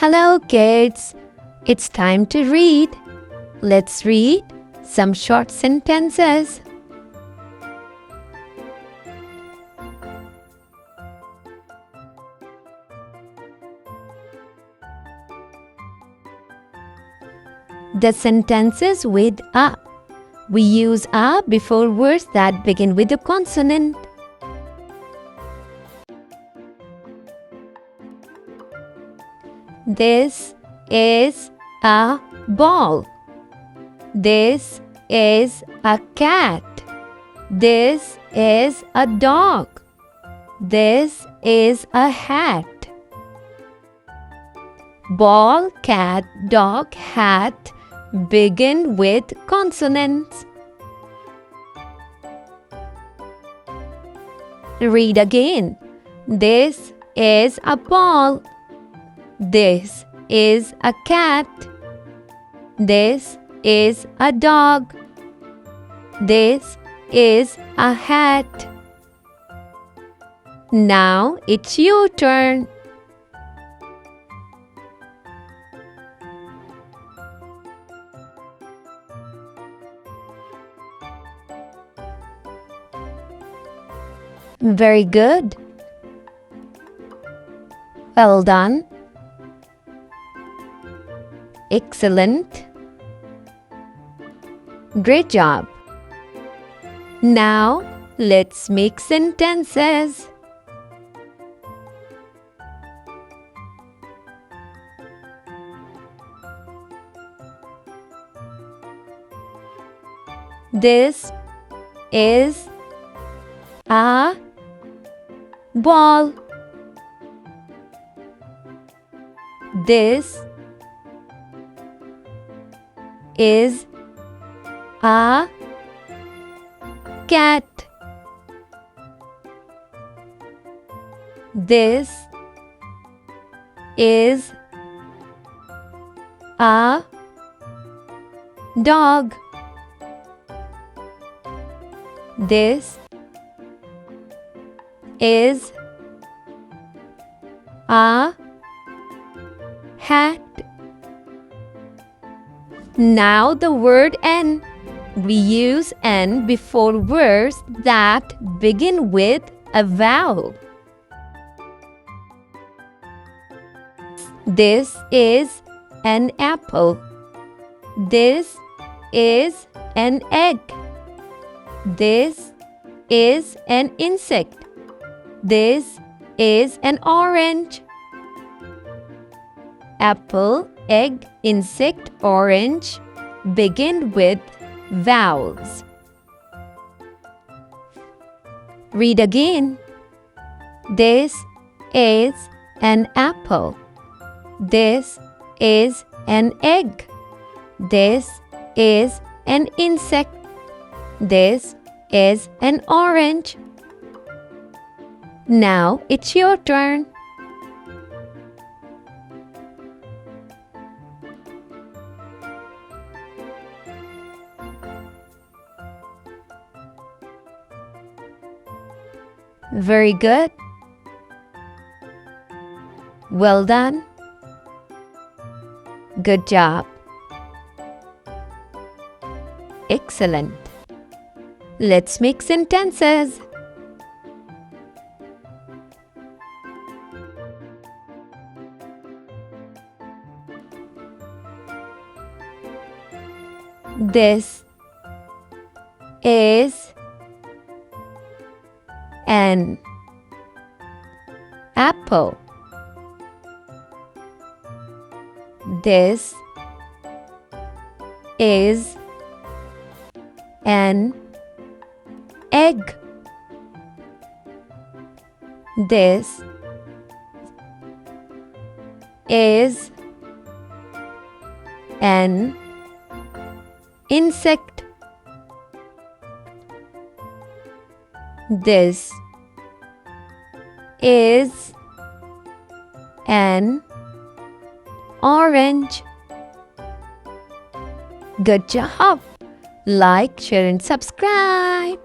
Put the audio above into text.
Hello, kids. It's time to read. Let's read some short sentences. The sentences with a. We use a before words that begin with a consonant. This is a ball. This is a cat. This is a dog. This is a hat. Ball, cat, dog, hat begin with consonants. Read again. This is a ball. This is a cat. This is a dog. This is a hat. Now it's your turn. Very good. Well done. Excellent. Great job. Now let's make sentences. This is a ball. This is a cat. This is a dog. This is a hat. Now the word N. We use N before words that begin with a vowel. This is an apple. This is an egg. This is an insect. This is an orange. Apple, egg, insect, orange begin with vowels. Read again. This is an apple. This is an egg. This is an insect. This is an orange. Now it's your turn. Very good. Well done. Good job. Excellent. Let's make sentences. This is an apple. This is an egg. This is an insect. This is an orange. Good job! Like, share and subscribe.